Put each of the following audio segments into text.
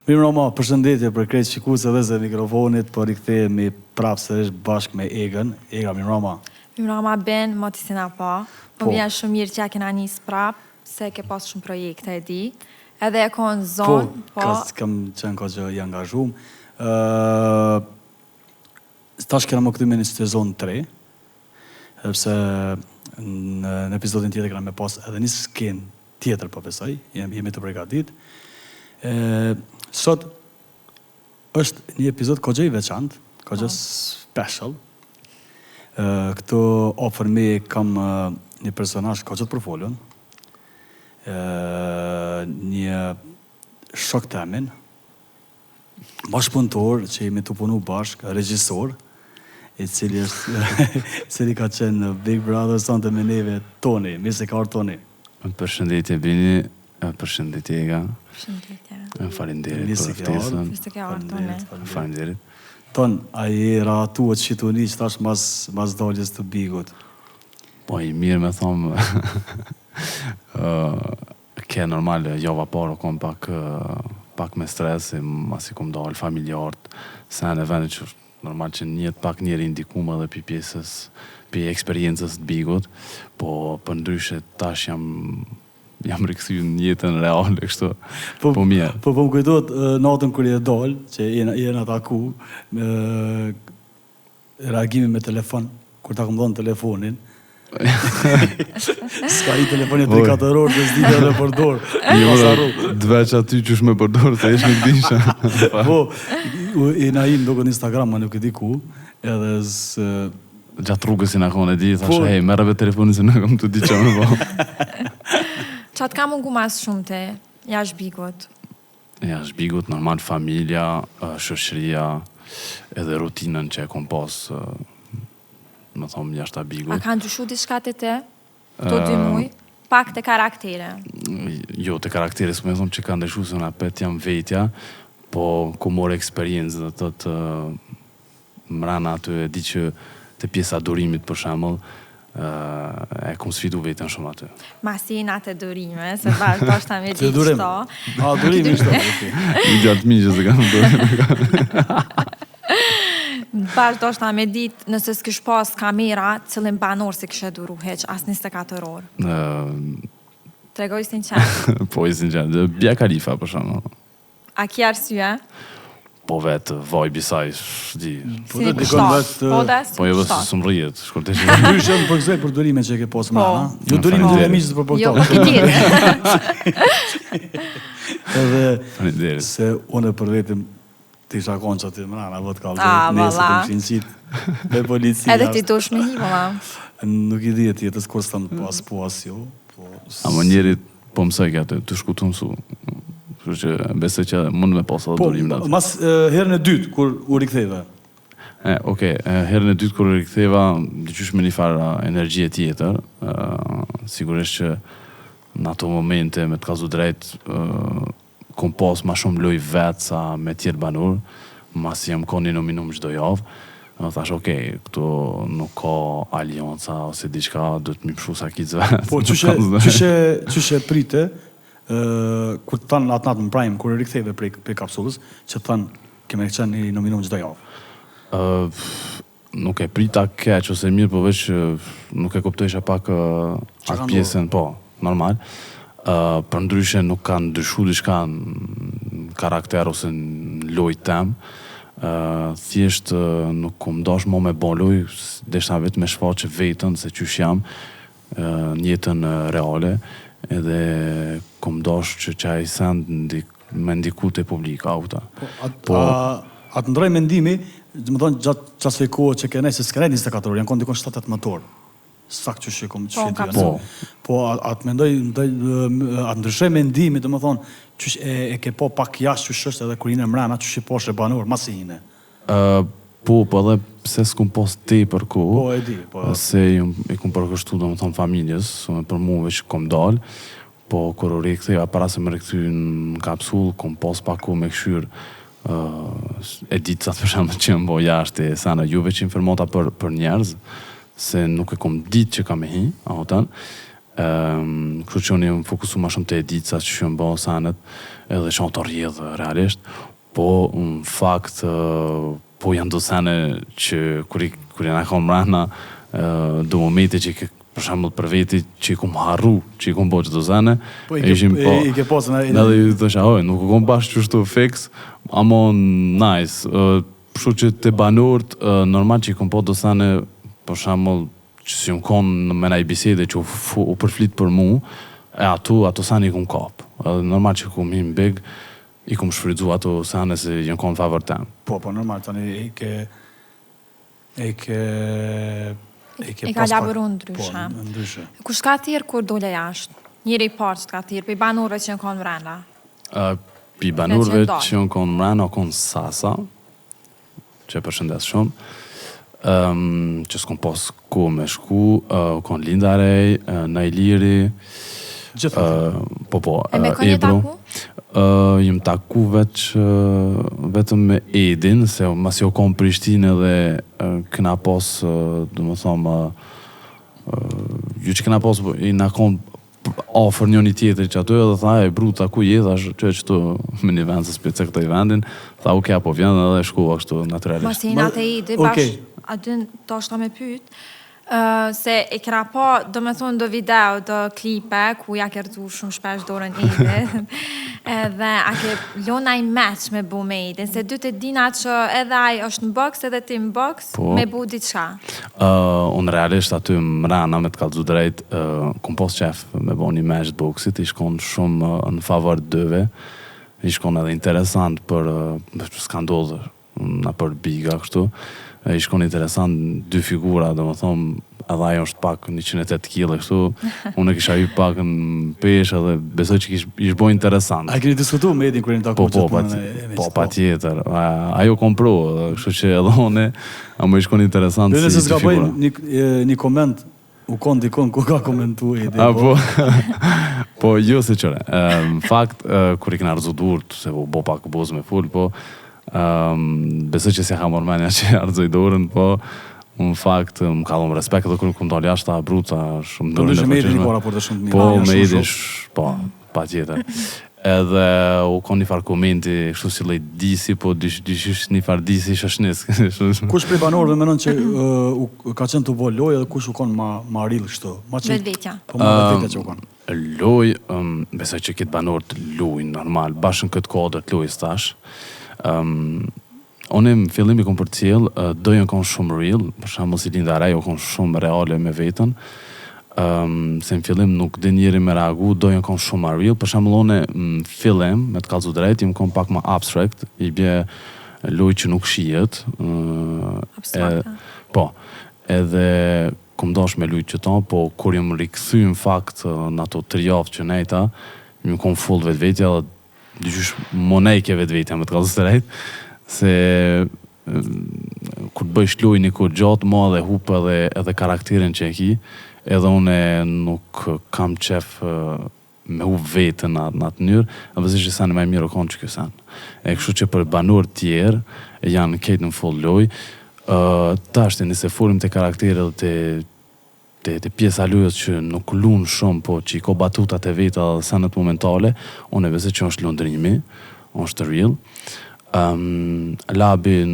Mirë Roma, përshëndetje për krejt shikuesve dhe zë mikrofonit, por rikthehemi prapë sërish bashkë me Egën. Ega, mirë Roma. Mirë Roma Ben, mo ti si na po. Po vjen shumë mirë që ja kena njës prapë, se ke pas shumë projekte e di. Edhe e ko në zonë, po. Kam qenë ka që i angazhum. Tash kena më këtyme një sezon 3, edhepse në episodin tjetër kena me pas edhe një skenë tjetër po besoj, jemi të përgatit. Sot është një epizod kogje i veçantë, kogje special. Këtu ofër me kam një personazh kogje të përfolën, një shok temin, bashkëpunëtor që jemi të punu bashkë, regjisor, i cili ka qenë Big Brother sonte me neve Toni, mirë se ka orë Toni. Përshëndetje Bini, përshëndetje Ega. Përshëndetje. Faleminderit për ftesën. Mirë se ke orë Toni. Faleminderit. Ton, a i ratuat shqituni që tash mas daljes të Bigut? Po i mirë me thomë, ke normal, java parë kom pak me stres, mas i kom dalë familjartë, se në vende që normal që njët pak njeri indikume dhe pi pjesës, pi eksperiencës të Bigut, po për ndryshe tash jam rikëthy në jetën reale, kështu, po mirë. Po më kujtojt natën kër i e dalë, që jena taku, reagimi me telefon, kur ta kom dhonë telefonin, s'ka i telefonit 3-4 orë, dhe s'dite dhe përdor. Dveq aty qysh me përdor, se esh nuk disha. Po, i na im do këtë Instagram, ma nuk e di ku, edhe gjatë rrugës i në kone di, thashe, hej, merreve telefonin se në kam të di qa me po. Qatë ka mungu mas shumë te jashtë Bigut? Jashtë Bigut, normal familja, shoqëria, edhe rutinën që e kom pas, më thomë jashtë a Bigut. A kanë ndryshu diçka te te? To 2 muj? Pak te karaktere? Jo, te karaktere, s'me thomë që ka ndryshu se në apet jam vetja, po ku more eksperiencë dhe të mrana aty e di që te pjesa durimit për shembull, e kom sfidu vetën shumë aty. Masi na te durime, se bashkë do shta me ditë qëto. A, durimi qëto. I gjatë mi që se kam durime. Bashkë do shta me ditë, nëse s'kish pas kamera, cilin banor se kishe duru heq, as 24 orë. Tregoj sinqert. Po i sinqert, Bia Khalifa për shembull. A ki arsye? Po vetë, vaj bisaj, di. Si një kushtat, po des, po jo vësë së më rrijet, shkurtesh. Ndryshë më përgëzoj për durime që ke posë mëna. Jo durime të miqës për portal. Jo, po ki Edhe se unë për vetëm të isha konë që aty mëna, vëtë kalë, nesë të më shinësit me policia. Edhe ti dush me hi, mëma. Nuk i di e tjetës, kur s'tam po as jo. A më njerit, po mësoj ka të shku të mësu. Që besoj që mund me pasë dhe durim në atë. Mas herën e dytë, kur u riktheva? Herën e dytë kur u riktheva, dyqysh me një farë energjie tjetër, sigurisht që në ato momente, me të kazu drejt, kom pas ma shumë loj vetë sa me tjerë banur, mas jam koni nominum çdo javë, thash, këtu nuk ka alianca ose diçka, do të mi pëshu sa kitë vetë. Po, qyshe prite, kur të thanë atë natë në prime, kur e riktheve prej kapsullës, që të thanë keme qenë një nominum çdo javë? Nuk e prita keq ose mirë, po veç nuk e kuptojsha pak atë pjesën, po, normal. Për ndryshe nuk kanë ndryshu diçka në karakter ose në lojtë tem. Thjesht nuk kom dash mo me bon loj, deshta vetë me shfaqe vetën se qysh jam në jetën reale, edhe kom dash që qaj send me ndiku të publika auta. A të ndroj mendimi, më thonë gjatë qasoj kohë që kene, se s'kene 24 orë, janë konë dikon 7-8 motor. Sak që shi kom që shqetia. Po, a të mendoj, a të ndryshoj mendimi, të më thonë, qysh e ke po pak jashtë qysh është edhe kur hine mrena, qysh i poshe banor, mas i hine? Po edhe pse s'kum pos te për kohë, po, e di, po. Se i kum përkështu do më thonë familjes, për mu veç kom dalë, po kur u riktheva, para se më rikthyu në kapsull, kom pos pak kohë me këshyr edicat për shemë që më bo jashtë e sana juve që informata për njerëz, se nuk e kom ditë që kam e hi, Kështu që unë jam fokusu ma shumë të edica që jam bërë sanet, edhe që të rjedhë realisht, po në fakt po janë do sene që kur janë akon mrahna do momenti që për shembull për veti që i kom harru, që i kom bo që do sene, i ke posën edhe i thësha, nuk u kom bash që shtu fix, amo nice, kështu që të banorët, normal që i kom po do sene, për shembull që si më konë me na i bisede që u përflit për mu, ato sani i kom kap. Normal që kom him big, i kom shfrydzu ato sani se jënë konë favor tem. Po, normal, tani i ka laboru ndryshe. Po, ndryshe. Kush ka thirë kur dole jashtë? Njëri i parë që ka thirë, për banorëve që jënë konë mrena? Për banorëve që jënë konë mrena, konë Sasa, që e përshëndes shumë, që s'kom pas ku me shku, kon Lindarej, Najliri, po, e me kënë një taku? Jëm taku vetëm me Edin, se mas jo kom Prishtinë dhe këna pas, du më thomë, ju që këna pas, i na kom ofër njën i tjetëri që ato edhe tha, bruta, ku je, thash, që e qëtu me një vend, se spjece këto i vendin, tha, oke, apo vjen edhe shkuva kështu naturalisht. Mas i natë e Edi, bashkë, adyn të është ta me pyt, se e kra pa, do me thonë, do video, do klipe, ku ja kërdu shumë shpesh dorën Edi, edhe a ke lona i match me bu me Edi, se dy të dina që edhe aj është në box, edhe ti në box, me bu diçka. Unë realisht aty më rana me të kalëzu drejt, kom pos qef me bo një match të boxit, i shkon shumë në favor dëve, i shkon edhe interesant për skandodhë, në për biga kështu, i shkon interesant dy figura, do më thomë, edhe ajo është pak 108 kg kështu, unë e kisha hy pak në peshë edhe besoj që ish bo interesant. A keni diskutu me Edin kërën taku që punën e meqë? Po, pa tjetër. Ajo kompro, kështu që edhe une, a më i shkon interesant si nëse s'ka figura. një koment, u konë dikon ku ka komentu Edin. Po, jo se qëre. Në fakt, kur i këna rëzu durët, se bo pak boz me full, po, besoj që si ka mormenja që arzoj dorën, po, në fakt, më kalom respekt edhe kërë këmë dalë jashtë ta bruta, shumë dërën e fëqishme. Po, me Edin një raporte shumë të mirë. Po, me Edin, po, pa tjetër. Edhe u konë një farë komenti, kështu si lejt disi, po dyshish një farë disi shashnis. Kush prej banorëve menon që ka qenë të bo loj edhe kush u konë ma rillë kështu? Vetvetja. Po, ma vetvetja që u konë. Loj, besoj që këtë banorë të lujnë normal, bashkën këtë kodër të lujë stash. Unë në fillim i kom për cilë, dojën konë shumë real, për shambull si Linda Rej, o konë shumë reale me vetën, se në fillim nuk din njeri me reagu, dojën konë shumë ma real, për shambull unë në fillim, me të kalzu drejt, im konë pak ma abstract, i bje loj që nuk shijet. Abstrakta. Po, edhe kom dosh me lujt që ta, po kur jem rikëthy në fakt në ato 3 javë që nejta, im konë full vetvetja, dhe dyqysh monejke vetvetja me të kalzu drejt, se kur bëjsh luj një kur gjatë ma dhe hup edhe karakterin që e ki, edhe une nuk kam qef me hup vetën në atë njërë, dhe vëzisht që sen e maj mirë o konë që kjo sen. E kështu që për banor tjerë, janë kejtë në full luj, ta është nëse folim të karaktere dhe të pjesa lujës që nuk lunë shumë, po që i ko batutat e veta dhe senet momentale, une vëzisht që është lundrimi, është real. Labin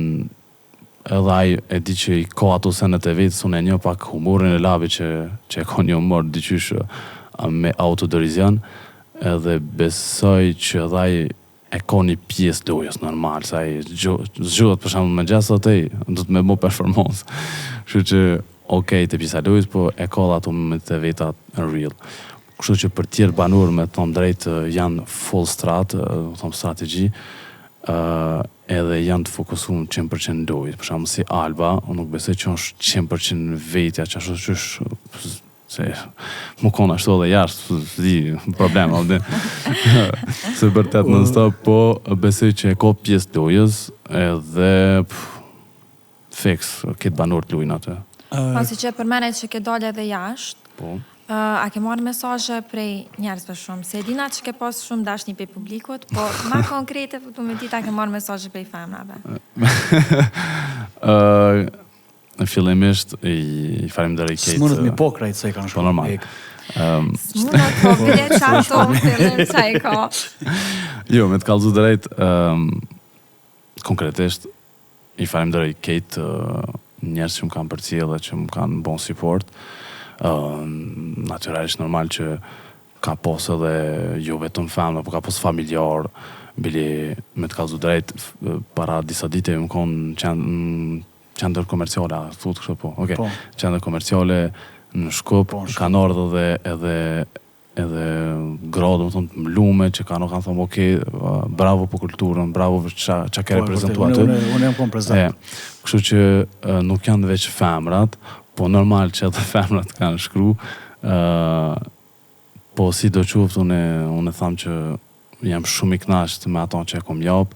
edhe aj e di që i ka ato senet e vetës, unë e një pak humorin e Labi që e ka një humor diqysh me autodorizion, edhe besoj që edhe aj e ka një pjesë lojës normal, se aj zgjohet për shumë me gjesot e du të me bo performance. Kështu që okej të pjesa lojës, po e ka dhe ato me të vetat në real. Kështu që për tjerë banur me të thonë drejt janë full strat, thonë strategji, edhe janë të fokusuar 100% lojë. Për shembull si Alba, unë nuk besoj që është 100% vetja, që ashtu që se më konë ashtu edhe jashtë, di, problem, se bërtet në stop, po besoj që e ka pjesë lojës, edhe fix, këtë banor të lujnë atë. Pasi që përmenet që ke dalë edhe jashtë, Po. A ke marrë mesazhe prej njerëzve shumë? Se dina që ke pas shumë dashni prej publikut, po ma konkrete, du me dit, a ke marrë mesazhe prej femrave? fillimisht i falenderoj Kate. S'mundet mi po krejt se i kanë Po normal. S'mundet po bile qato fillim qa i ka. Jo, me të kallëzu drejt, konkretisht i falenderoj Kate, njerëz që më kanë përcjellë dhe që më kanë bon support. Natyrisht normal që ka pos edhe jo vetëm familje, po ka pos familjar, bili me të kallëzu drejt, para disa dite më konë qendër komerciale, a thot kështu po. Okej. Qendër komerciale në Shkup, kanë ardhur edhe gra, domethënë mlume që kanë thonë okay, bravo për kulturën, bravo për çka ke reprezentuar aty. Unë jam kon prezant. Kështu që nuk janë veç femrat, po normal që edhe femrat kanë shkru. Po si do qoftë unë tham që jam shumë i kënaqur me ato që e kom jap,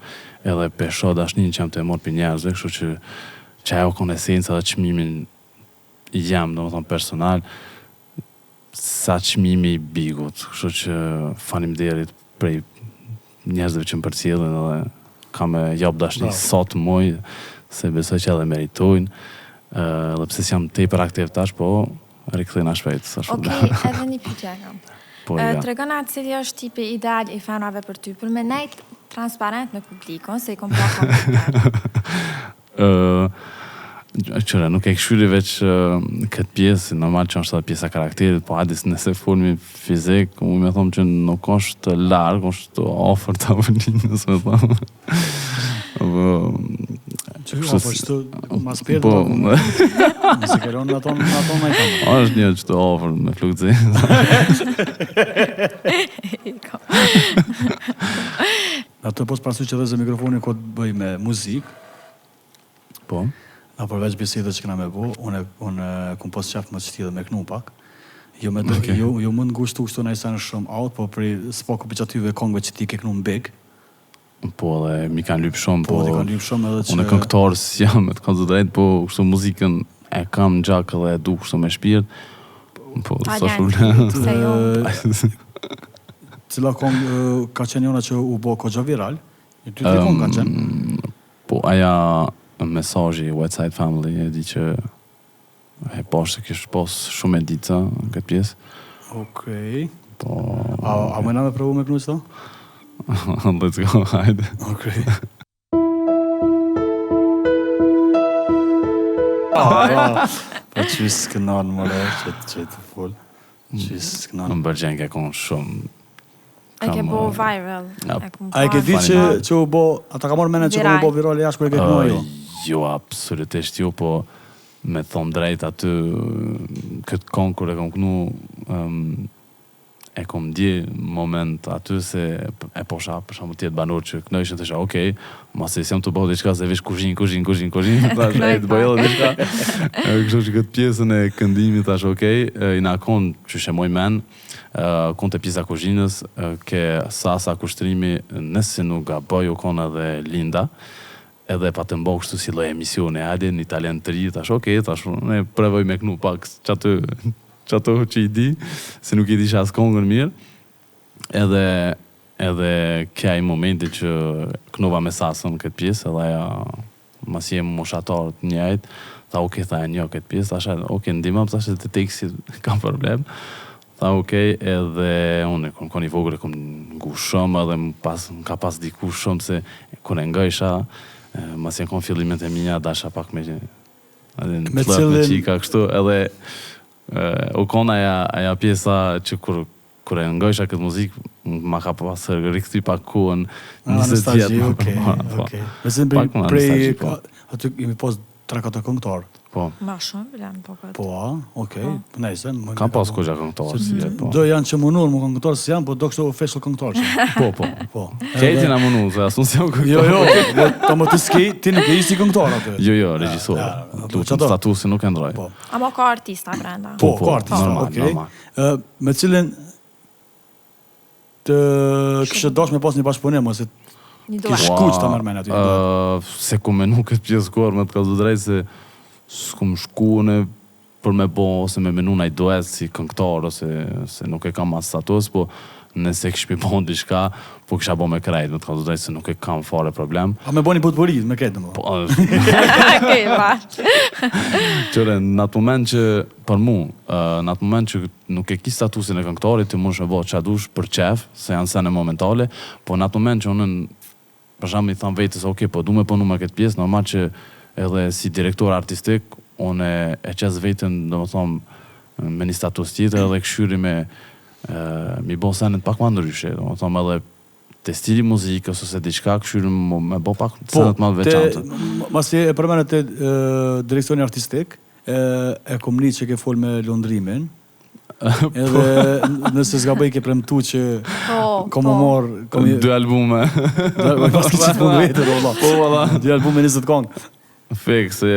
edhe pesho dashnin që jam të marr për njerëzve, kështu që ajo kon esenca dhe çmimin jam, domethënë personal, sa çmimi i bigut, kështu që faleminderit prej njerëzve që më përcjellin edhe kam me jap dashni sot muj, se besoj që edhe meritojnë, edhe pse jam tepër aktiv tash, po rikthena shpejt. Okej, edhe një pyetje kam. Tregona cili është tipi ideal i fanave për ty, për me nejt transparent me publikon, se i kom pa Qëre, nuk e këshyri veç këtë pjesë, normal që është edhe pjesa karakterit, po hadis nëse formi fizik, mu me thomë që nuk është largë, është ofër të avëllinës, me thomë. Që ofër që të mas përdo, nëse këron në aton në i është një që të ofër me flukëzi. Ato pos prasu që dhe zë mikrofoni ko të bëj me muzik. Po. A përveç bisedës që këna me bo, unë kom pos qaftë më qëti dhe me knu pak. Jo më ngushtu kështu në isë në shumë out, po s'po këpë që atyve kongve që ti ke knu në big. Po dhe mi kanë lypë shumë, po ti kanë lypë shumë edhe që... Unë e këngëtarë si jam, me të kanë zëdrejt, po kështu muzikën e kam në gjakë dhe du kështu me shpirt. Po, sa shumë. Cila kongë ka qenë jona që u bo kogja viral? Ty të kongë kanë qenë? Po, aja mesazhi West Side Family e di që e poshtë kishë pos shumë edita në këtë pjesë. Okej. Po... A mëna me provu me kënu qëto? Let's go, hajde. Okej. Po qysë kënanë më le, që të full. Qysë kënanë. Më bërgjen ke konë shumë... E ke bo viral. A e ke di që u bo, ata ka morë mene që u bo viral e jashtë kër e ke kënu jo? Jo, absolutisht jo, po me thomë drejt aty këtë konë kër e kom kënu e kom di moment aty se e posha për shumë tjetë banor që kënojshën të isha okej, ma se jam të bëhë diqka se vish kushin, tash e të bëjë dhe diqka. Kështu që këtë pjesën e këndimit tash okej, i na konë që shemoj men, konë të pjesa kushinës, ke Sasa kushtrimi, nëse nuk ga bëjë u konë edhe Linda, edhe pa të mbo kështu si loj emisione, hajde një talent të ri, tash okej, tash ne prevoj me kënu pak që ato që i di, se nuk i di shas kongën mirë, edhe kja i momenti që kënova me Sasën këtë pjesë, edhe aja mas jem moshatarë të njajt, tha okej, tha e një këtë pjesë, tha okej, ndima, pësa që të teksi kam problem, tha okej, edhe unë kon i vogër e kom ngu shumë, edhe më ka pas diku shumë, se kone nga isha, mas jem kon fillimet e minja, dasha pak me plët me qika, kështu, edhe u kona aja pjesa që kur e ngojsha këtë muzikë, ma ka pasë rikëty pak kuën 20 vjetë. Okej. Nëse prej, aty imi pos 3-4 këngëtarë. Po. Ma shumë, bilen, po këtë. Po, okej. Nejse. Kam pas kogja këngëtarë si jetë, po. Do janë që munur më këngëtarë si janë, po do kështu official këngëtarë që. Po. Kejti na munur, se asun si jam këngëtarë. Jo, ta më të skej, ti nuk e isi këngëtarë aty. Jo, regjisor. Statusi nuk e ndroj. A mo ka artista brenda? Po, ka artista, okej. Me cilin të kështë dosh me pas një bashkëpunim, ose kështë shkuq të mërmen aty. Se ku menu këtë pjesë korë, me të ka drejt se s'kum shkuune për me bo, ose me menu naj duet si këngëtar, ose nuk e kam as status, po nëse kishpi bon diçka, po kisha bo me krejt, me të ka të drejtë se nuk e kam fare problem. A me boni potporit, me këtë më? Qëre, në atë moment që, për mu, në atë moment që nuk e ki statusin e këngëtarit, ti mund shme bo që dush për qef, se janë sene momentale, po në atë moment që unën, për shembull i tham vetës, ok, po du me punu me këtë pjesë, normal që edhe si direktor artistik, unë e qes vetën, do më thomë, me një status tjetër edhe këshyri me mi bo senet pak ma ndryshe, do më thomë edhe te stili muzikës ose diçka këshyri me bo pak senet ma veçantë. Masi e përmenet te direkcioni artistik, e kom një që ke fol me lundrimin, edhe nëse s'ka bëj ke premtu që kom marr dy albume. Pas ki që punë vetër, valla. Dy albume 20 këngë. Fek, se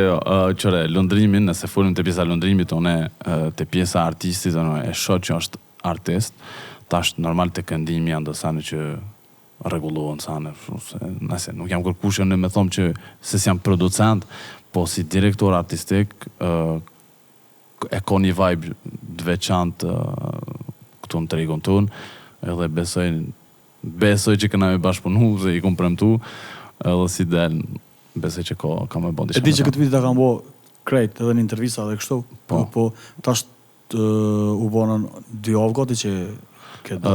qëre, lundrimin, nëse folim të pjesa lundrimit, une të pjesa artistit, e shoh që është artist, tash normal të këndimi janë dësane që regulohen sane, nëse nuk jam kërkushë në me thomë që se jam producent, po si direktor artistik, e ko një vibe dveçant këtu në tregun tonë, edhe besoj që këna me bashkëpunu, se i kom premtu, edhe si del, besoj që ka me bëndi shumë. E di që këtë viti ta kam bo krejt edhe në intervista dhe kështu, po tash u bonën 2 javë gati që këtë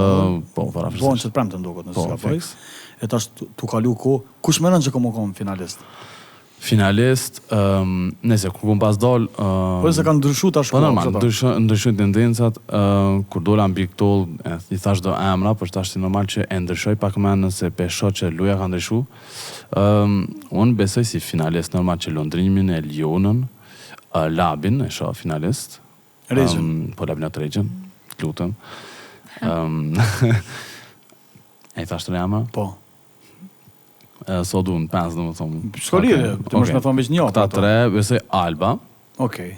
bonën që të premte ndokët nëse ka bëj. E tash tu kalu ko, kush menon që kom finalist? Finalist, nëse kur kom pas dal... Po se kanë ndryshu tash po normal, ndryshu tendencat, kur dola mbi këto, i thash do emra, për tash si normal që e ndryshoj pak më nëse pesho që luja ka ndryshu. Unë besoj si finalist normal që Londrimin e Lionën, Labin e shoh finalist. Regjën. Po Labin atë Regjën, të lutem. E i thash të emra? Po. So du në 5, dhe më thomë. Shkolire, të mësh me thomë veç një. Këta 3, besoj Alba. Okej.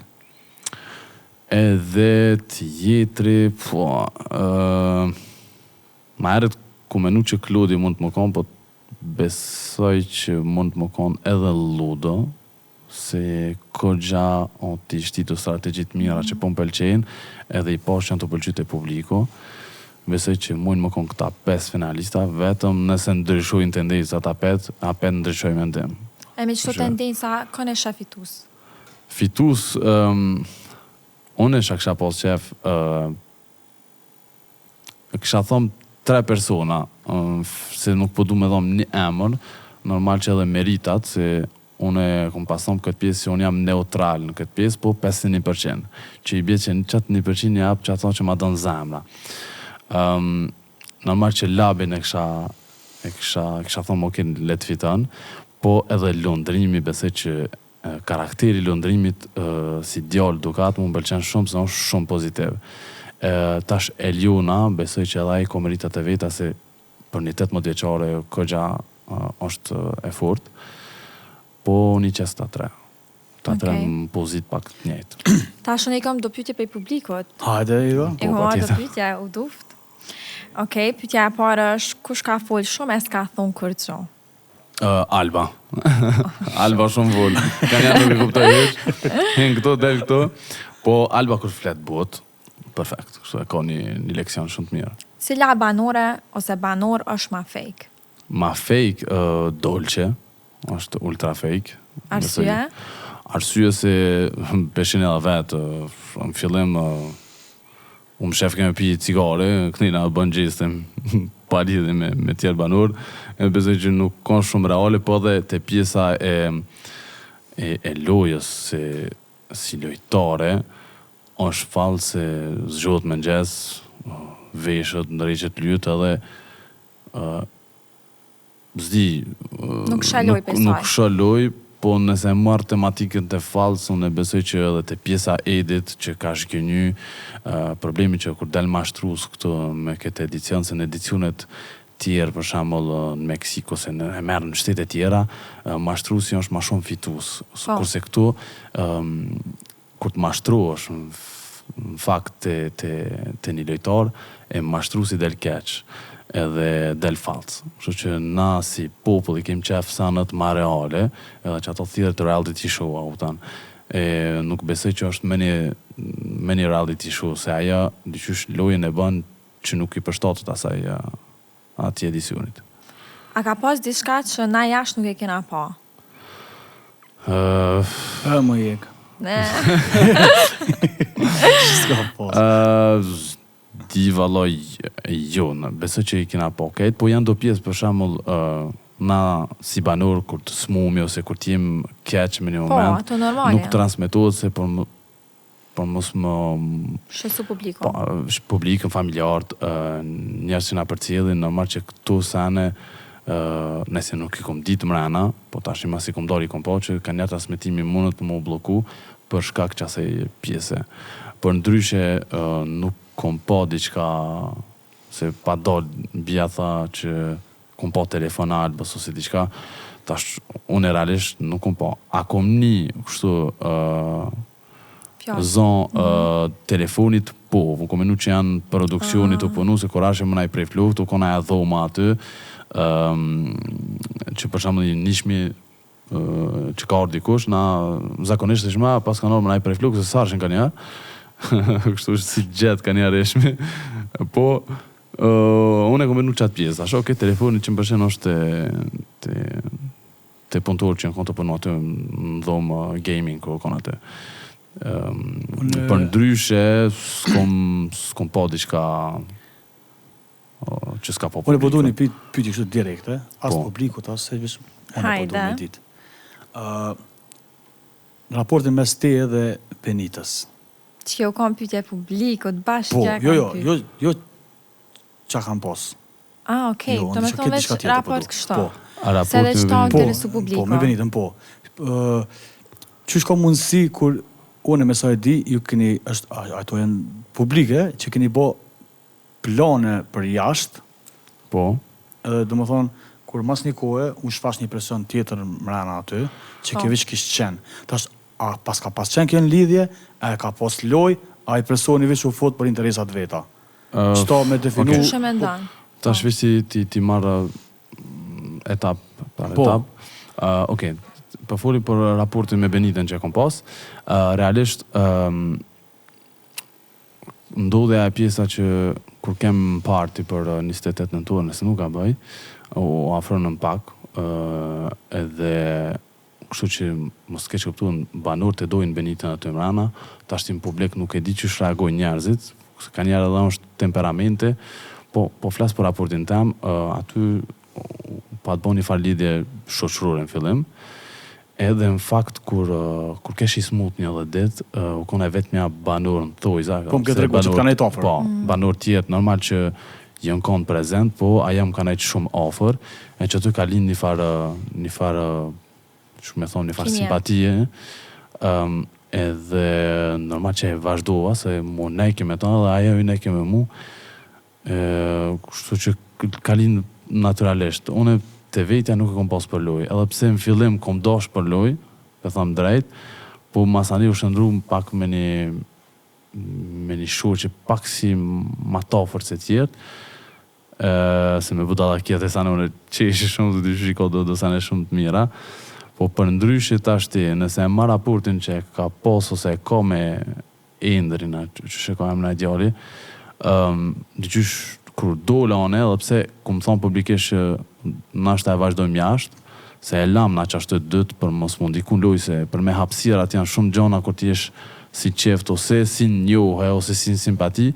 Edhe tjetri, po... ma eret ku menu që Kludi mund të më konë, po besoj që mund të më konë edhe Ludo, se kogja o t'i shtitu strategjit mira që po më pëlqenë, edhe i posh që janë të pëlqyt e publiko. Besoj që mund më konë këta 5 finalista, vetëm nëse ndryshojnë tendencat apet ndryshojnë mendim. E me qëto tendenca, kënë e shef fitus? Fitus, unë e kësha pos qef, kësha thom 3 persona, se nuk po du me dhom një emër, normal që edhe meritat, se unë e kom pasom këtë pjesë që unë jam neutral në këtë pjesë, po 51%, që i bje që në qatë 1% një apë që ato që ma dënë zemra. Normal që Labin e kësha thomë ok, letë fitan, po edhe lundrimi besoj që karakteri lundrimit si djallë dukat mu më pëlqen shumë, se është shumë pozitiv. Tash Eliona besoj që edhe i ko meritat e veta, se për një 18 vjeqare këgja është e fort, po një qes ta 3. Ta 3 më pozit pak të njëjtë. Tash unë i kam do pyetje për publikot. Hajde, Iva. E kam do pyetje, u duft. Okej, pyetja e parë është kush ka fol shumë e s'ka thonë kërço? Alba. Alba shumë vol. Kanë janë nuk e kuptoj heq. Hen këto, del këto. Po Alba kur flet bot, perfekt. Kështu e ka një leksion shumë të mirë. Cila banore ose banor është ma fake? Ma fake, Dolce. është ultra fake. Arsye? Arsye se peshin edhe vetë, në fillim më shef keme pi cigare, kënina bën gjiste pa lidhje me tjerë banor, e besoj që nuk kanë shumë reale, po dhe te pjesa e lojës si lojtare, është falë se zgjot me ngjes, veshët, ndërheqet lyt edhe zdi... Nuk shaloj pesaj. Nuk shaloj, po nëse marrë tematikën të falsë, unë e besoj që edhe të pjesa edit që ka shkënyu, problemi që kur del mashtrus këtu me këtë edicion, se në edicionet tjerë, për shembull në Meksik ose në merë në shtete tjera, mashtrusi është ma shumë fitus. Kurse këtu, kur të mashtruosh në fakt të një lojtar, e mashtrusi del keq edhe del falc. Kështu që na si popull i kem qef sanët ma reale, edhe që ato thirët reality show, nuk besoj që është me një reality show, se aja dyqysh lojën e bën që nuk I përshtatet asaj atij edicionit. A ka pas diçka që na jashtë nuk e kena pa? Më jek. Ne. S'ka pas. Di valloj jo, besoj që I kena pa këtë, po janë do pjesë për shembull na si banor kur të smumi ose kur t'jem keq në një moment, ato normale. nuk transmetohet se por mos më Shesu publiko. Publikën, familjarët, njerëz që na përcjellin, normal që këto sene nëse nuk I kom ditë mrena, po tash mas I kom dorë I kom pa që kanë transmetimi mundet më bloku për shkak që asaj pjese. Por ndryshe nuk kom pa diçka se pa dal bia tha që kom pa telefon albës ose diçka, tash unë realisht nuk kom pa. A kom një kështu zon telefonit, po, kom menu që janë produksionit të punu, se kur ashe më naj prej flukt, u kona e dhoma aty, që për shembull një nishmi që ka orë dikush, na zakonisht ishme, pas ka norë më naj prej flukt, se sarshin ka njerë, kështu është si gjetë ka njerë eshmi, po, unë e kom menu qatë pjesë, asho, telefonit që më përshen është te punëtor që në konë të punu aty, në dhomë gaming, ku konë aty. Për ndryshe s'kom pa diçka që s'ka pa publik. Unë po du një pyetje kështu direkte, as publikut, as se vesh unë po du një ditë. Në raportin mes te dhe Benitës. Që jo kam pyetje publikut, bashkë që jo qa kam pas. Okej, do me thonë veç raport kështu. Se dhe qëta interesu publiko. Po, me Benitën, po. Qysh ka mundësi kur unë me sa e di, ju keni, ato janë publike, që keni bo plane për jashtë, po, edhe do më thonë, kur mas një kohë, unë shfash një presion tjetër mrena aty, që ke veç kishtë qenë. Tash, pas ka pas qenë kënë lidhje, ka pas loj, a I presoni veç u fot për interesat veta. Qëta me definu... Shë me ndonë? Tash veç ti marrë etap par etap. Okej, për foli për raportin me Benitën që e kom pas, realisht ndodhe e pjesa që kur kem parti për 28 nëntor, nëse nuk ka bëj, u afron në pak, edhe kështu që mos keq kuptuar, banorët e dojnë Benitën aty mrena, tash në publik nuk e di që reagojnë njerëzit, se ka njerë edhe është temperamente, po flas për raportin tem, aty pa të bëni farë lidhje shoqërore në fillim, edhe në fakt kur kesh I smut një dhe dit, u kone vetëmja banor në thojza. Po më këtë regu që të ka nejtë ofër. Po, banor tjetë, normal që jënë konë prezent, po aja më ka nejtë shumë ofër, e që ty ka linë një farë, shumë me thonë, një farë simpatie, edhe normal që e vazhdova, se mu nejke me ta, dhe aja ju nejke me mu, kështu që ka linë naturalisht. Une të vetja nuk e kom pas për loj, edhe pse në fillim kom dash për loj, e thamë drejt, po masani u shëndru pak me një shurë që pak si ma tafër se tjertë, se me budala kjetë e sane unë që ishi shumë të dyshiko do sane shumë të mira, po për ndryshe ta shti, nëse e ma raportin që e ka pas ose e ka me endrin, që shikojmë në djali, dyqysh kur dole anë edhe pse, ku më thonë publikisht që nashta e vazhdojmë jashtë, se e lam na qashtë të dëtë për mos mundi ku loj, se për me hapsirat janë shumë gjona kur ti jesh si qeft, ose si njohe, ose si simpati,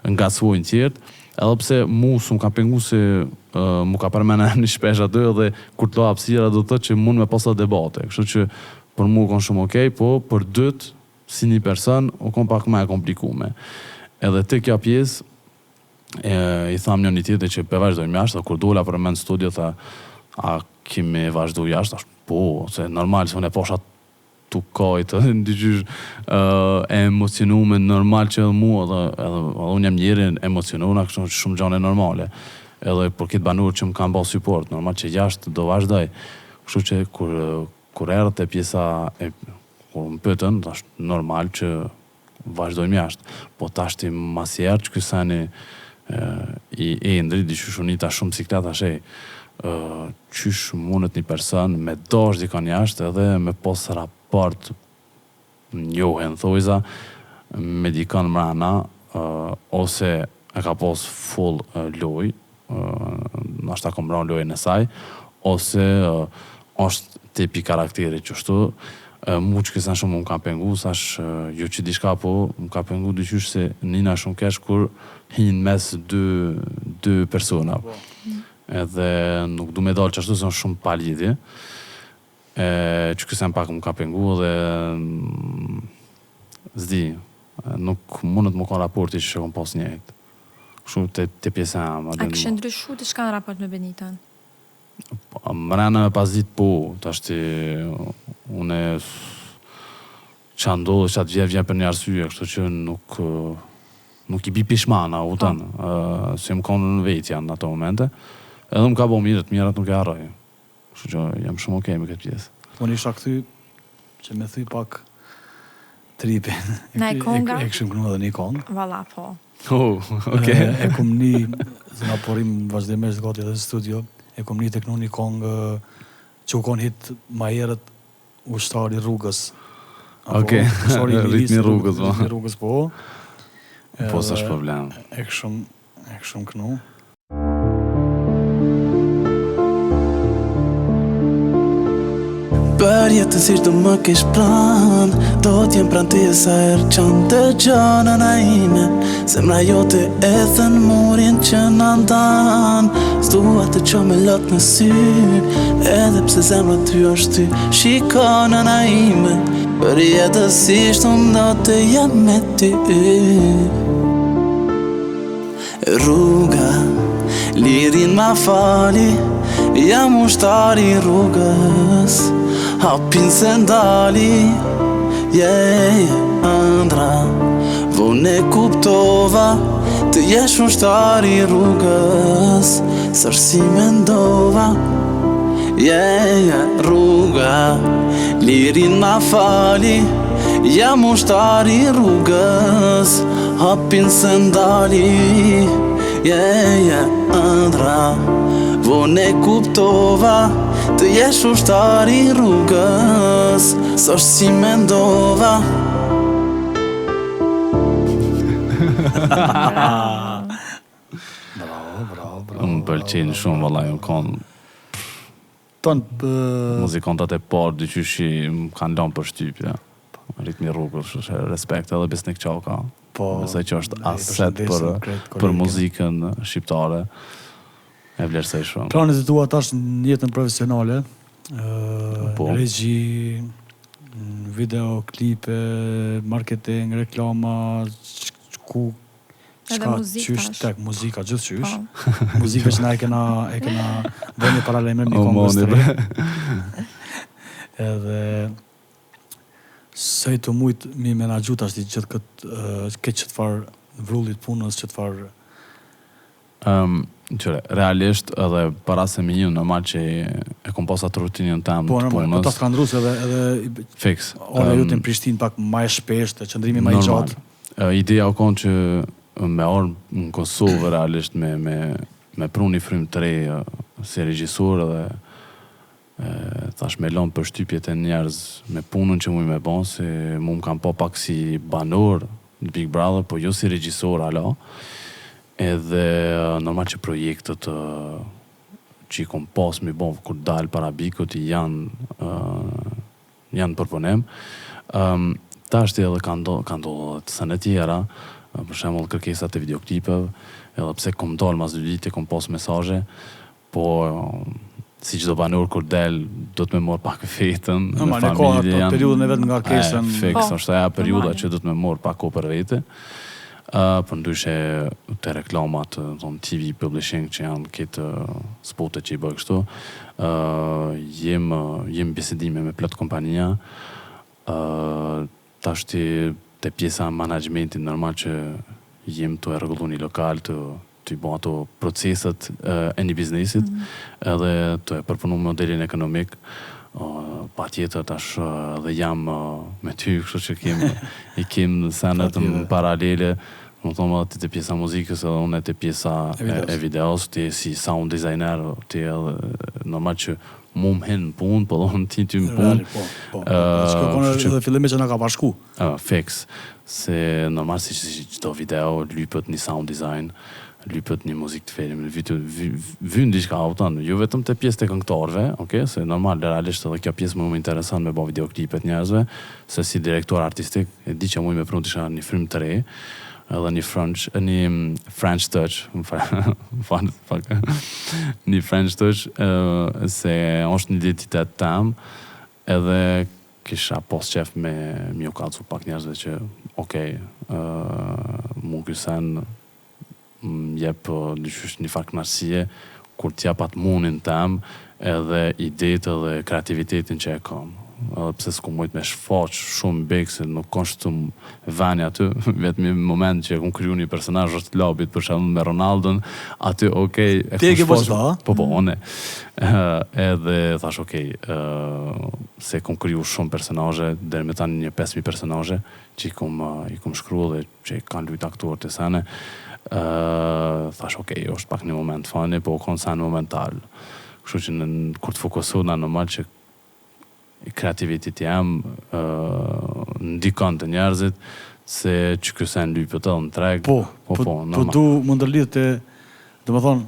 nga svojnë tjertë, edhe pse mu s'm ka pengu se mu ka përmena një shpesh aty, edhe kur të lo hapsirat do të thotë që mund me posa debate, kështu që për mu kon shumë okej, po për dëtë, si një person, u kon pak më e komplikume. Edhe të kja pjesë, I tham një tjetër që për vazhdojmë jashtë, kur dola për men studio, tha, a kemi vazhdu jashtë? Po, se normal, se unë e posha tu kajtë, ndiqysh e emocionume, normal që edhe mu, edhe unë jam njeri emocionume, kështu shumë gjane normale. Edhe për këtë banur që më kam ba support, normal që jashtë do vazhdoj. Kështu që kur erët e pjesa, kur më pëtën, është normal që vazhdojmë jashtë. Po tashti masjerë që kësani I endri, di qysh unita shumë siklet ashej, qysh mundet një person me dash dikon jashtë edhe me pos raport njohen thojza me dikon mrana, ose e ka pas full loj, nashta kom bran lojën e saj, ose është tipi karakteri qështu, mu që kësan shumë më ka pengu, sash jo që diçka po, më ka pengu dyqysh se nina shumë kesh kur hinë mes dy persona. Edhe nuk du me dalë qashtu se në shumë palidhje, që kësan pak më ka pengu dhe zdi, nuk mundet më ka raporti që kom pas njëjtë. Shumë të pjesë A kështë ndryshu të shka në raport me Benitën? Mrena me pas ditë po, të ashtë une që ndodhë që atë vjen për një arsye, kështu që nuk i bi pishmana, utën, se më konë në vetë janë në ato momente, edhe më ka bo mirët nuk e harroj. Kështu që jam shumë okej me këtë pjesë. Unë isha këthy, që me thy pak tripin. Në e konga? E këshim kënu edhe një kongë. Vala, po. Okej. E kom një, zë nga porim vazhdimisht gati edhe në studio, e kom një të kënu një kongë që u konë hit ma herët ushtari rrugës. Okej, ritmi rrugës, po. Ritmi rrugës, po. Po, s'është problem. E këshum kënu. Për jetës ishtë do më kish plan, do t'jem pran ti e sa erë qanë të gjanën a ime, zemra jote e thënë murin që në ndan, s'dua të qo me lot në sy, edhe pse zemra ty është ty, shikonën a ime, për jetës ishtë unë do të jam me ty. Rruga, lirin ma fali, jam ushtari rrugës, hapin se ndali, ëndra, vone kuptova, të jesh ushtari rrugës, sërë si mendova, rruga, lirin ma fali, jam ushtari rrugës, hapin se ndali, ëndra, vone kuptova, të jesh ushtari rrugës, s'është si mendova. Bravo. Më pëlqenë shumë, vallaj, më konë muzikantat e parë, dyqysh që më kanë lanë për shtypje. Ritmi rrugës, është respekt edhe Besnik Qaka. Po, besoj që është aset për muzikën shqiptare. E vlerësoj shumë. Planet e tua tash në jetën profesionale, regji, video, klipe, marketing, reklama, ku edhe muzikë tash. Tek muzika gjithçysh. Muzika që na e kena vënë paralajmër me kombës të re. Edhe se të mujt mi menaxhu tash gjithë këtë çfarë vrullit punës, çfarë Qëre, realisht edhe para se me një normal që e kom pas atë rutinën tem të punës. Po ta s'ka ndrusë edhe fix. Ora jote në Prishtinë pak ma e shpeshtë, qëndrimi ma i gjatë. Ideja u konë që me orë në Kosovë realisht me pru një frymë të re si regjisor edhe tash me lonë për shtypjet e njerëz me punën që mu me bon, se mu më kam po pak si banor në Big Brother, po jo si regjisor ala. Edhe normal që projektet që i kom pas mi bon kur dalë para bikut janë përponem. Ta është edhe ka ndodhë të sene tjera, për shembull kërkesat e videoklipeve, edhe pse kom dalë mas 2 vite, kom pas mesaje, po si çdo banor kur del, do të me morë pak fetën, me familje janë. Periudën e vetë nga kërkesën. Fix, është aja periuda që do të me morë pak ko për vete. Për ndryshe të reklamat, TV publishing që janë këtë spotet që i bëjë kështu, jem bisedime me plot kompania, ta është të pjesa managementin normal që jem të e rregullu një lokal, të i bo ato proceset e një biznesit, edhe të e përpunu modelin ekonomik, pa tjetër tash dhe jam me ty, kështu që i kem senet në paralele, më thonë edhe ti të pjesa muzikës edhe unë të pjesa e videos, ti si sound designer, ti edhe normal që mu më hinë në punë, po dhe ti ty në punë. Po. Shkakon edhe fillimi që na ka bashku. Fix. Se normal si çdo video lypet një sound design, lypet një muzikë të filmit, vyn diçka auton, jo vetëm te pjesë të këngëtorëve, okay? Se normal realisht edhe kjo pjesë më intereson me bë videoklipet njerëzve, se si direktor artistik e di që më pron të isha një film të re, edhe një French touch, një French touch, se është një identitet tam, edhe kisha pos qef me mjë kalcu pak njerëzve që, mu kysen jep një farë kënaqësie kur t'jap atë munin tem edhe idetë dhe kreativitetin që e kam. Pse s'ku mujt me shfaq shumë big se nuk kështë të vani aty, vetëm një moment që e kom kriju një personazh është lobit, për shembull me Ronaldon, aty e ti e ke bërë po, one. Edhe thash se kom kriju shumë personazhe, deri me tani një 5000 personazhe që i kom shkruar dhe që i kanë luajtur aktorët e sene. Thash është pak një moment fani, po konë sa në momental. Kështu që kur të fokusohet në normal që kreativiteti jam ndikon të njerëzit se që kësen lypët edhe në treg. Po du më ndërlidh të, dhe më thonë,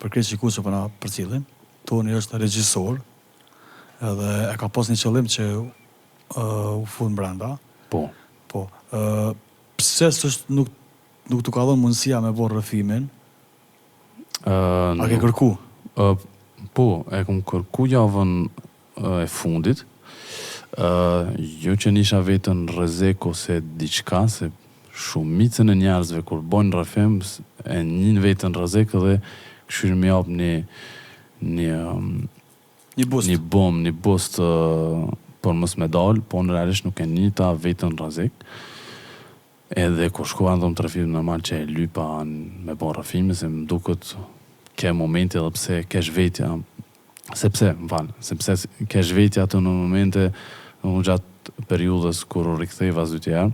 për krejtë që kusë për na përcillim, Toni është regjisor, edhe e ka pas një qëllim që u fund brenda. Po. Pse nuk të ka dhënë mundësia me bërë rrëfimin? A ke kërku? Po, e kom kërku javën e fundit. Jo që nisha vetën rrezik ose diçka, se shumicën e njerëzve kur bojnë rrëfim e njën vetën rrezik dhe këshyri me jap një boost për mos me dal, po në realisht nuk e njëta vetën rrezik. Edhe kur shkova në të rrëfim normal që e lypa me bon rrëfimi, se më duket ke momente edhe pse ke zhvetja, sepse ke zhvetja të në momente në gjatë periudhës kur u riktheva zyrtjar,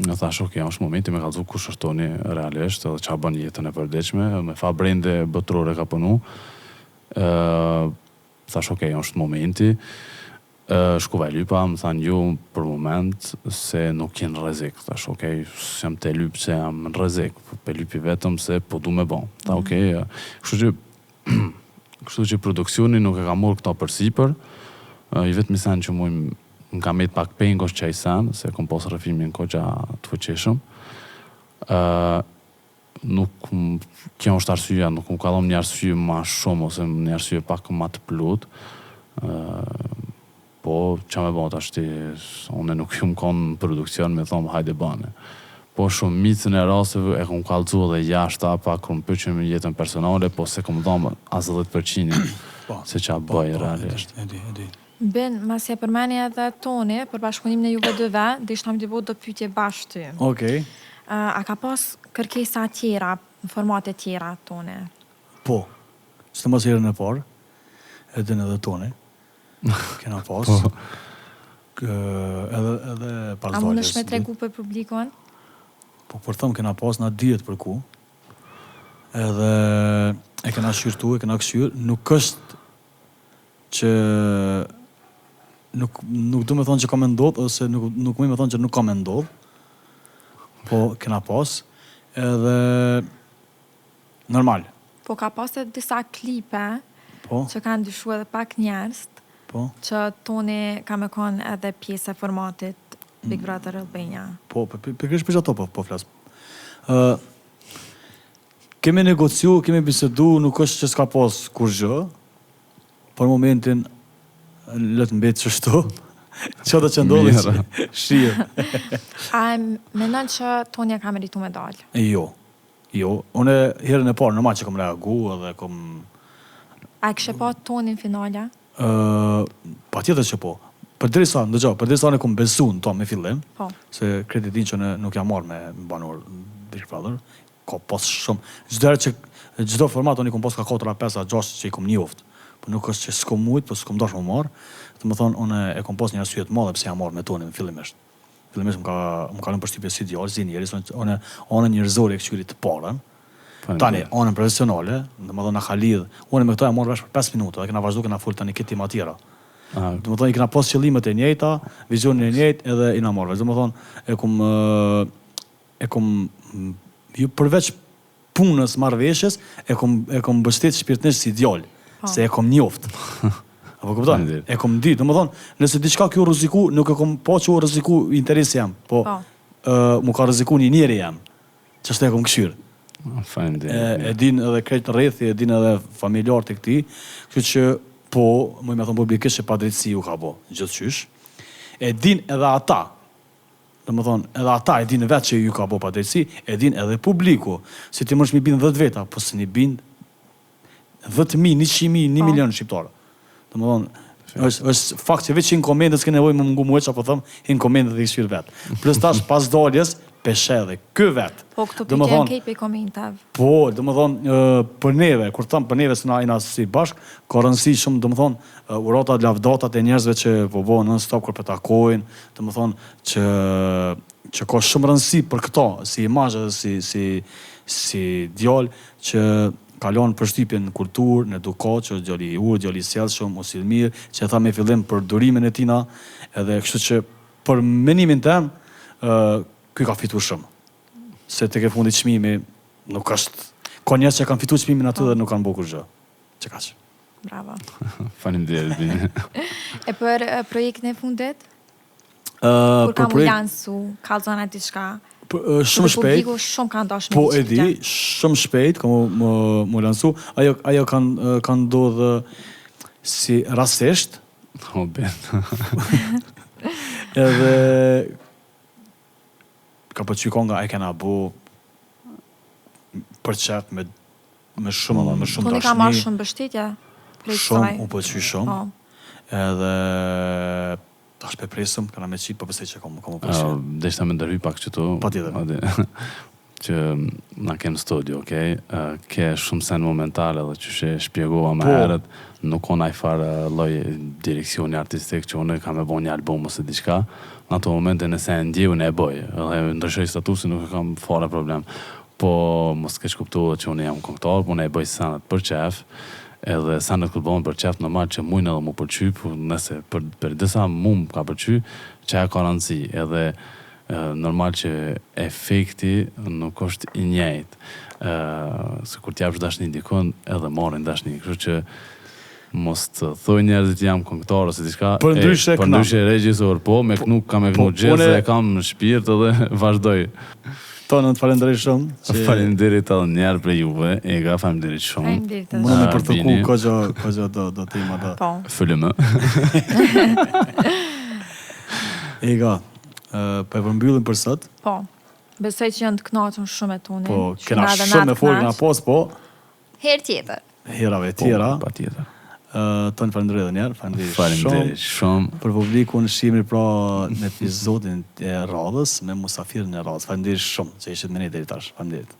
në thash është momenti me kallëzu kush është Toni realisht, edhe çfarë bën jetën e përditshme, me fa brende botrore ka punu. Thash është momenti. Shkova e lypa, më thanë ju për moment se nuk jenë rrezik. Thash s'jam të lyp se jam në rrezik, pe lypi vetëm se po du me bon. Tha kështu që produksioni nuk e ka morë këta për sipër, i vetëm i sen që më ka met pak pengos që i sen, se kom posë rrëfimin në koqa të fëqeshëm. Kjo është arsyeja, nuk më ka dhom një arsye ma shumë, ose një arsye pak ma të plut. Po, që me bota është unë nuk ju më konë në produksion me thomë hajde bane. Po shumicën e rasteve e kom kallëzu dhe jashta, pa kur më pyqim jetën personale, po se kom dhomë as 10% se qa bëj realisht. Ben, mas e përmeni edhe Toni, për bashkëpunim në juve dëve, dhe ishtë të bëjt do pyetje bashkë ty. Okej. A ka pas kërkesa tjera, në formate tjera, Toni? Po, së të mos herën e parë, edhe Toni, kena pas, edhe pas daljes. A mundesh me tregu për publikon? Po për thëmë kena pas na dijet për ku, edhe e kena shyrtu, e kena këshyr, nuk është që nuk du me thonë që ka me ndodh, ose nuk me thonë që nuk ka me ndodh, po kena pas, edhe normal. Po ka pas edhe disa klipe që kanë dyshu edhe pak njerëz, që Toni ka me konë edhe pjesë e formatit Big Brother Albania. Po, përkrish për që ato po flasë. Kemi negociu, kemi bisedu, nuk është që s'ka pas kur gjë, për momentin lëtë mbetë që shto, që të që ndodhë shie. A menon që Toni ka meritu me dalë? Jo. Une herën e parë, normal që kom reagu edhe kom... A kështë pa Toni në finale? Pa tjetër që po. Për drisa ne kom besu në to me fillim, se kreditin që nuk jam marrë me banor Big Brother, ka pas shumë. Gjdo format, unë i kom pas ka 4-5-6 që i kom njoft, po nuk është që s'kom mujt, po s'kom dash më marrë, të më thonë, unë e kom pas një arsyet madhe pse jam marrë me Toni në fillimisht. Fillimisht më ka lënë përshtypje si djallë, zi njeris, unë njerëzori e këqyri të parën, Tani, anën profesionale, domethënë na ka lidh. Unë me këto e morr vesh për 5 minuta, dhe kena vazhdu kena fol tani këtë tema tjera. Domethënë i kena pas qëllimet e njëjta, vizionin e njëjtë edhe i na morr. Domethënë e kum ju përveç punës marrëveshjes e kum mbështet shpirtërisht si djalë, se e kum njoft. Apo kupton? E kum ditë, domethënë, nëse diçka kjo rreziku, nuk e kum pa që u rreziku interesi jam, po mu ka rreziku një njeri jam. Ç'është e kum këshir. E din edhe krejt rrethi, e din edhe familjarët e këtij, kështu që po, më thonë publikisht që padrejtësi u ka bo, gjithçysh. E din edhe ata. Domethënë, edhe ata e din vetë që ju ka bo padrejtësi, e din edhe publiku. Si ti mësh mi bind 10 veta, po se ni bind 10.000, 100.000, 1 milion shqiptarë. Domethënë, është fakt që veç në komendë s'ke nevojë më ngu mueç apo them, në komendë dhe i shfir vet. Plus tash pas daljes peshe dhe ky vet. Po këto pikë janë këtej pe komentave. Po, domethënë për neve, kur them për neve se na jena si bashk, ka rëndësi shumë domethënë uratat, lavdatat e njerëzve që po bëhen non stop kur po takojnë, domethënë që ka shumë rëndësi për këto, si imazh edhe si djalë që kalon përshtypjen në kulturë, në edukat, që djali i urtë, djali i sjellshëm, ose i mirë, që tha me fillim për durimin e tina, edhe kështu që për menimin tim, ky ka fituar shumë. Se tek e fundit çmimi nuk është, ka njerëz që kanë fituar çmimin aty dhe nuk kanë bërë kurrë. Çka kaq. Bravo. Faleminderit Bini. E për projektin e fundit? Kur kam lansu, kallzona diçka. Shumë shpejt. Publiku shumë kanë dashur. Po e di, shumë shpejt, ka më lansu. Ajo kanë ndodhë si rastisht. O ben. Edhe ka përqy konga e kena bu për qef me shumë dhe me shumë tashmi. Tuni ka marrë shumë bështetja? Shumë, u përqy shumë. Edhe tash pe presëm, kana me qitë, për pëse që kom përqy. Deshta me ndërhy pak qëtu. Pa tjetër. Që na kem studio, okej? Ke shumë sen momentale dhe që she shpjegova me herët, nuk o naj farë loj direkcioni artistik që unë kam e bo një album ose diçka, në ato momente nëse e ndjehu në e boj, dhe ndryshoj statusin nuk e kam fare problem. Po mos keq kuptohet që unë jam këngëtar, po unë e bëj sanat për qef, edhe sanat këtë bëhen për qef normal që mujnë edhe mu përqy, po nëse për disa mu më ka përqy, që e ka rëndësi, edhe normal që efekti nuk është i njëjtë. Se kur t'japsh dashni dikon, edhe marrin dashni, kështu që mos të thoj njerëzit jam këngëtar ose diçka, për ndryshe regjisor, po, me kënu kam e kënu gjezë dhe kam në shpirt edhe vazhdoj. Tonë të falenderoj shumë. Falenderit edhe njerë për juve, Ega, falenderit shumë. Më me përtëku këgjo do tema da. Po. Fëllë më. Ega, po e përmbyllim për sot. Po, besoj që janë të knaqur shumë e tuni. Po, kena shumë me folë, kena pos, po. Herë tjetër. Herave tjera. Pa tjetër. Tonë falenderoj edhe njerë, falenderit shumë. Për publikun shihemi pra në episodin e radhës me musafirën e radhës. Falenderit shumë që ishit me ne deri tash. Falenderit.